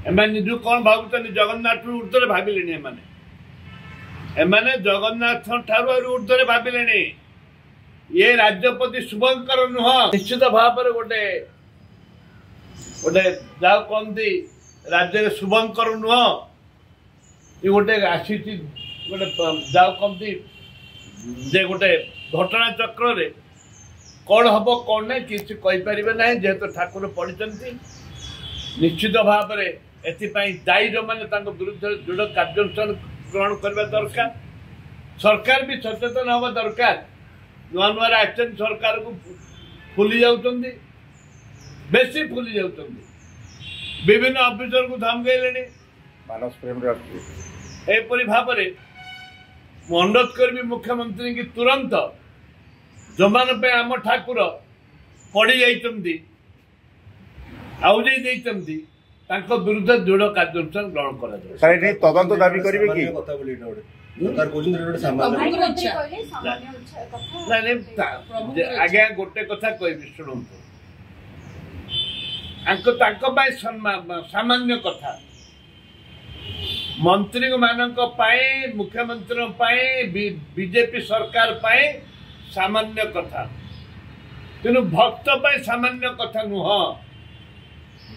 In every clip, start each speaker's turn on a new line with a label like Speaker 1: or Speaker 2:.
Speaker 1: एमाने निजु कौन भावुचंदी जगन्नाथ ऊर्ध्व भाविले एमाने जगन्नाथ ठारू ऊर्ध्व भाविले ये राज्यपति शुभंकर नुह निश्चित भाव गोटे गोटे जाओ कहती राज्य शुभंकर नुह ये गोटे आसी गोटे जाओ कहती जे गोटे घटना चक्र रे कौन हम कौन ना किसी कहींपर ना जेहेतु ठाकुर पढ़ी निश्चित भाव में एपाई दायी जो मैंने विरुद्ध दृढ़ कार्यानुष्ठान ग्रहण करने दरकार सरकार भी सचेतन हवा दरकार नुआ नुआ आसचन सरकार को फुली जाऊँगी बेसी फुली जाऊँगी विभिन्न अफिसर को धमकैले एपरी भाव में मु अनुरोध करी मुख्यमंत्री की तुरंत जो मान आम ठाकुर पड़ी जाइए आउजाई विरुद्ध दृढ़ कार्यानुष्ठान ग्रहण कर
Speaker 2: तदंत दाबी करेंगे कि
Speaker 1: आज्ञा गोटे कथा कह शुणु सामान्य कथा मंत्री मानक मुख्यमंत्री बीजेपी सरकार सामान्य कथा तेणु भक्त सामान्य कथा नुह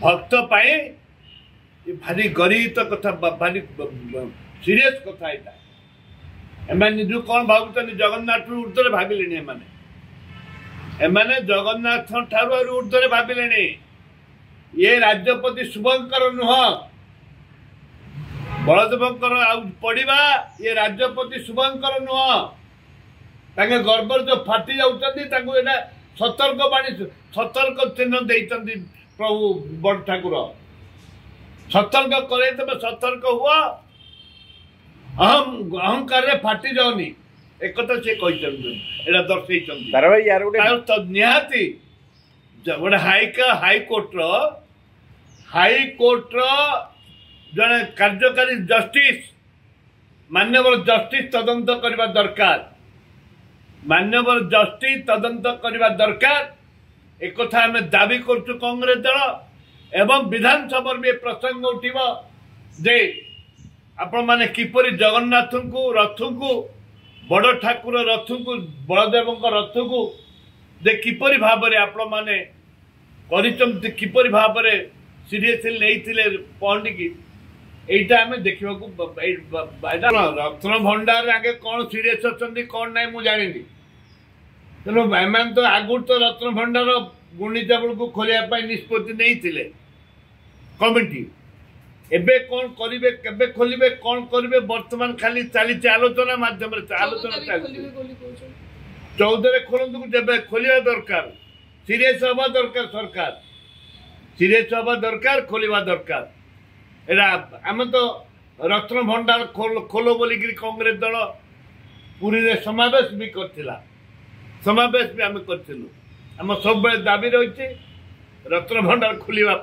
Speaker 1: भक्त भारी गरीब कथा भारी सीरियस कथा यहाँ एमाने निजु कौन भावुचंदी जगन्नाथ ऊर्ध्व भाविले एमाने जगन्नाथ ठारू ऊर्ध्व भाविले ये राज्यपति शुभंकर नुह बलदेवंकर पढ़ा ये राज्यपति शुभंकर नुह तांगे गर्वर जो फाटी जाऊँगी सतर्क बाणी सतर्क चिन्ह देते प्रभु बड़ ठाकुर सतर्क करे सतर्क हुआ अहंकार फाटी जाऊनी एक सी कहते दर्शे निहाती गोटे हाईकोर्टर जड़े कार्यकारी जस्टिस मान्यवर जस्टिस तदंत करने दरकार मान्यवर जस्टिस तदंत करने दरकार एक आम दाबी करुँ कांग्रेस दल एवं विधानसभा भी प्रसंग उठिब जे आपण माने किपरि जगन्नाथ को रथ को बड़ ठाकुर रथ को बलदेव रथ को जे किपरि भाव में आपण माने किपरि भाव में सीरियसली नहीं पहुंची की एटा आम देखा रत्न भंडार आगे कौन सीरियस अच्छा कौन ना मुझे जानी तेणु एम तो आगुरी तो रत्न भंडार गुणिजा बेलू खोलिया निष्पत्ति नहीं कमिटी एबे कौन करेंगे केबे खोलिबे कौन करेंगे वर्तमान खाली चली आलोचना माध्यम आलोचना चलती 14 खोलतु जब खोलिया दरकार सीरियस हवा दरकार सरकार सीरियस हवा दरकार खोलिया दरकार एरा आम तो रत्न भंडार खोलो बोलिक कांग्रेस दल पुरी रे समावेश भी करथिला समावेश भी आम करूँ आम सब दाबी रही रत्न भंडार खोलिया